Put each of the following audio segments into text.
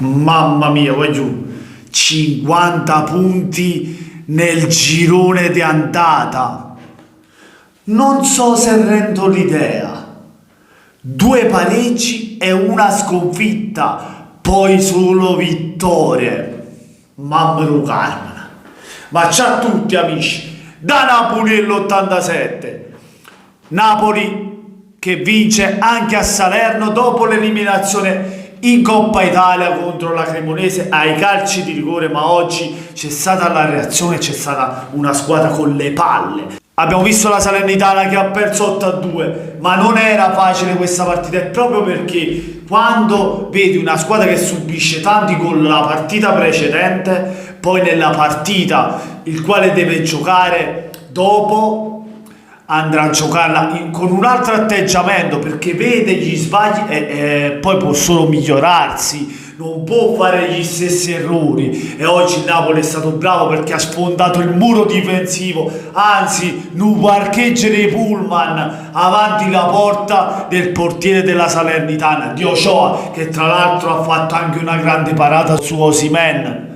Mamma mia, voglio 50 punti nel girone di andata. Non so se rendo l'idea. 2 pareggi e una sconfitta, poi solo vittorie. Mamma mia, Carmine. Ma ciao a tutti amici, da Napoli nell'87. Napoli che vince anche a Salerno dopo l'eliminazione in Coppa Italia contro la Cremonese ai calci di rigore, ma oggi c'è stata la reazione, c'è stata una squadra con le palle. Abbiamo visto la Salernitana che ha perso 8-2, ma non era facile questa partita, è proprio perché quando vedi una squadra che subisce tanti gol la partita precedente, poi nella partita il quale deve giocare dopo andrà a giocarla con un altro atteggiamento, perché vede gli sbagli e poi può solo migliorarsi, non può fare gli stessi errori. E oggi il Napoli è stato bravo perché ha sfondato il muro difensivo, anzi non parcheggia dei pullman avanti la porta del portiere della Salernitana, di Ochoa, che tra l'altro ha fatto anche una grande parata su Osimhen.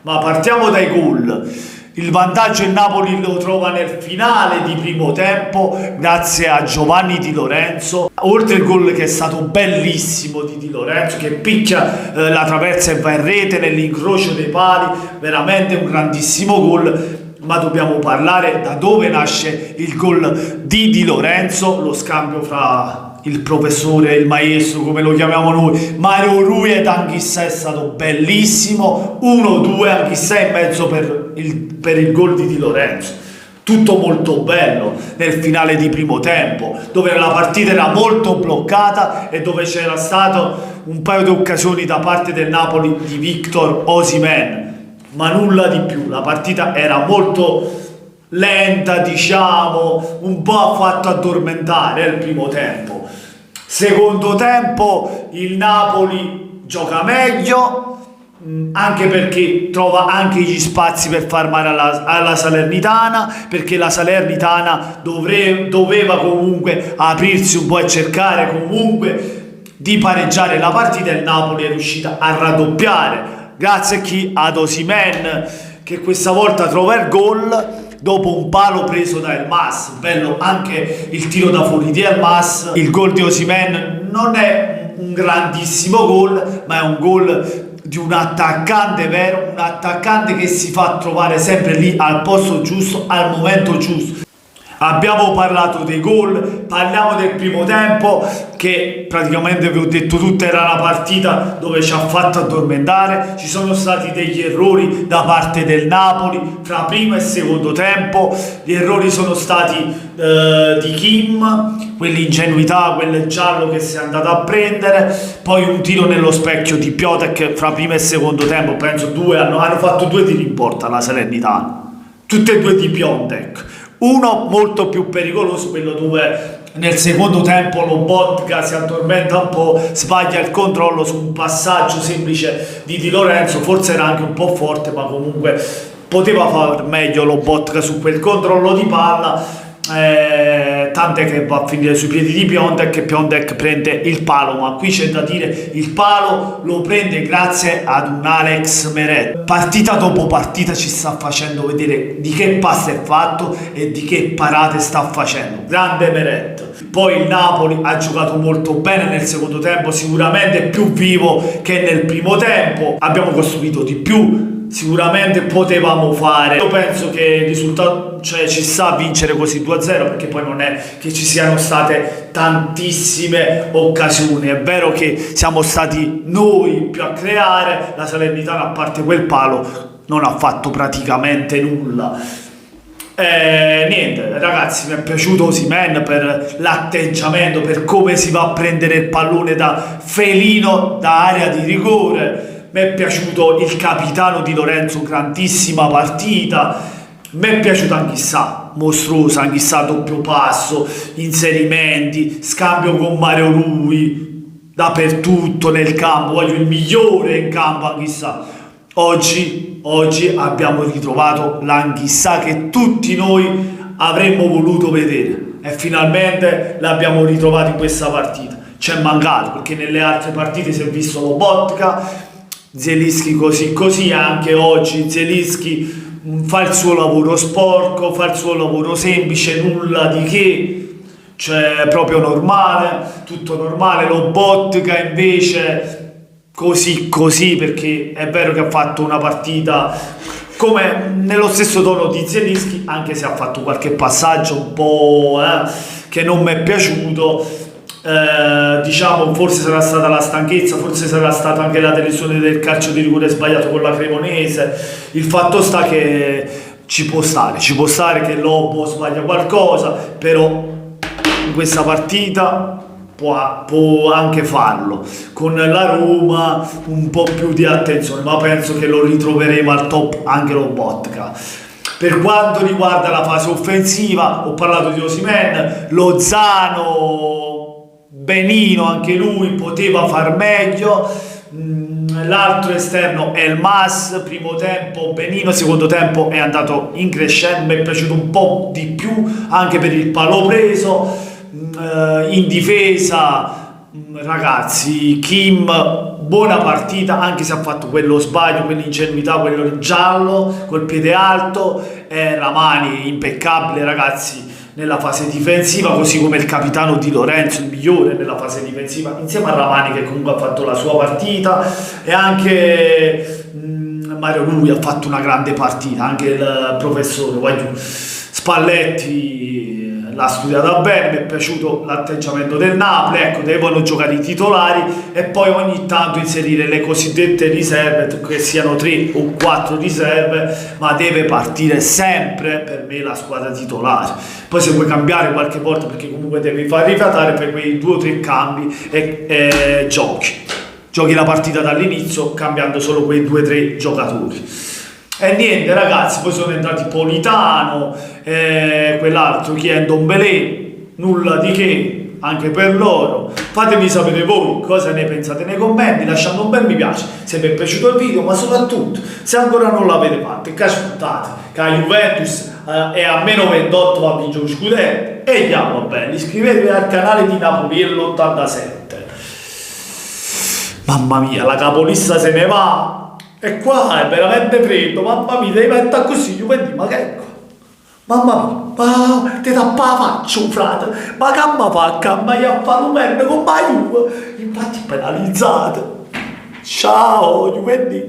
Ma partiamo dai gol. Il vantaggio il Napoli lo trova nel finale di primo tempo grazie a Giovanni Di Lorenzo, oltre il gol che è stato bellissimo di Di Lorenzo che picchia la traversa e va in rete nell'incrocio dei pali, veramente un grandissimo gol. Ma dobbiamo parlare da dove nasce il gol di Di Lorenzo, lo scambio fra il professore e il maestro, come lo chiamiamo noi, Mario Rui ed Anghissà è stato bellissimo, 1-2, Anghissà in mezzo per il gol di Di Lorenzo. Tutto molto bello nel finale di primo tempo, dove la partita era molto bloccata e dove c'era stato un paio di occasioni da parte del Napoli di Victor Osimhen, ma nulla di più. La partita era molto lenta, diciamo, un po' ha fatto addormentare il primo tempo. Secondo tempo il Napoli gioca meglio, anche perché trova anche gli spazi per far male alla Salernitana, perché la Salernitana doveva comunque aprirsi un po' e cercare comunque di pareggiare la partita, e il Napoli è riuscita a raddoppiare grazie a chi? Ad Osimhen, che questa volta trova il gol dopo un palo preso da Elmas. Bello anche il tiro da fuori di Elmas. Il gol di Osimhen non è un grandissimo gol, ma è un gol di un attaccante vero, un attaccante che si fa trovare sempre lì al posto giusto, al momento giusto. Abbiamo parlato dei gol, parliamo del primo tempo che praticamente vi ho detto tutto, era una partita dove ci ha fatto addormentare. Ci sono stati degli errori da parte del Napoli fra primo e secondo tempo. Gli errori sono stati di Kim, quell'ingenuità, quel giallo che si è andato a prendere, poi un tiro nello specchio di Piotek fra primo e secondo tempo, penso hanno fatto 2 tiri in porta la Salernitana, tutte e 2 di Piontek. Uno molto più pericoloso, quello dove nel secondo tempo Lobotka si addormenta un po', sbaglia il controllo su un passaggio semplice di Di Lorenzo, forse era anche un po' forte, ma comunque poteva far meglio Lobotka su quel controllo di palla, tant'è che va a finire sui piedi di Piontek e Piontek prende il palo. Ma qui c'è da dire, il palo lo prende grazie ad un Alex Meret. Partita dopo partita ci sta facendo vedere di che passo è fatto e di che parate sta facendo. Grande Meret. Poi il Napoli ha giocato molto bene nel secondo tempo, sicuramente più vivo che nel primo tempo. Abbiamo costruito di più, sicuramente potevamo fare. Io penso che il risultato, cioè, ci sta a vincere così 2-0, perché poi non è che ci siano state tantissime occasioni. È vero che siamo stati noi più a creare, la Salernitana a parte quel palo non ha fatto praticamente nulla. Niente ragazzi, mi è piaciuto Osimhen per l'atteggiamento, per come si va a prendere il pallone da felino da area di rigore. Mi è piaciuto il capitano Di Lorenzo, grandissima partita. Mi è piaciuto Anghissà, mostruosa Anghissà, doppio passo, inserimenti, scambio con Mario Rui, dappertutto nel campo, voglio il migliore in campo Anghissà. Oggi abbiamo ritrovato l'Anghissà che tutti noi avremmo voluto vedere e finalmente l'abbiamo ritrovato in questa partita. C'è mancato, perché nelle altre partite si è visto Lobotka, Zelinski così così, anche oggi Zelinski fa il suo lavoro sporco, fa il suo lavoro semplice, nulla di che, cioè proprio normale, tutto normale. Lobotka invece così così, perché è vero che ha fatto una partita come nello stesso tono di Zelinski, anche se ha fatto qualche passaggio un po' che non mi è piaciuto. Diciamo forse sarà stata la stanchezza, forse sarà stata anche la tensione del calcio di rigore sbagliato con la Cremonese. Il fatto sta che ci può stare che Lobo sbaglia qualcosa, però in questa partita può anche farlo. Con la Roma un po' più di attenzione, ma penso che lo ritroveremo al top anche Lobotka. Per quanto riguarda la fase offensiva, ho parlato di Osimhen, Lozano benino, anche lui poteva far meglio. L'altro esterno è il Mas, primo tempo benino, secondo tempo è andato in crescendo, mi è piaciuto un po' di più anche per il palo preso. In difesa, ragazzi, Kim buona partita, anche se ha fatto quello sbaglio, quell'ingenuità, quello giallo col piede alto. Ramani impeccabile, ragazzi, nella fase difensiva, così come il capitano Di Lorenzo, il migliore nella fase difensiva, insieme a Ramani che comunque ha fatto la sua partita, e anche Mario Rui ha fatto una grande partita, anche il professore Spalletti l'ha studiata bene, mi è piaciuto l'atteggiamento del Napoli. Ecco, devono giocare i titolari e poi ogni tanto inserire le cosiddette riserve, che siano 3 o 4 riserve, ma deve partire sempre per me la squadra titolare. Poi se vuoi cambiare qualche volta, perché comunque devi far rifiatare, per quei 2 o 3 cambi e giochi la partita dall'inizio cambiando solo quei 2 o 3 giocatori. E niente, ragazzi, poi sono entrati Politano, quell'altro chi è, Ndombele, nulla di che anche per loro. Fatemi sapere voi cosa ne pensate nei commenti, lasciando un bel mi piace se vi è piaciuto il video, ma soprattutto se ancora non l'avete fatto, che aspettate, che la Juventus è a meno 28, va a vincere lo scudetto, e andiamo bene. Iscrivetevi al canale di Napoliello 87. Mamma mia, la capolista se ne va. E qua è veramente freddo, mamma mia, devi mettere così, Juventus, ma che ecco, mamma mia, ma ti tappa la faccia, frate, ma che mi fa, che mi ha fatto bene con la Juve, infatti penalizzato. Ciao, Juventus.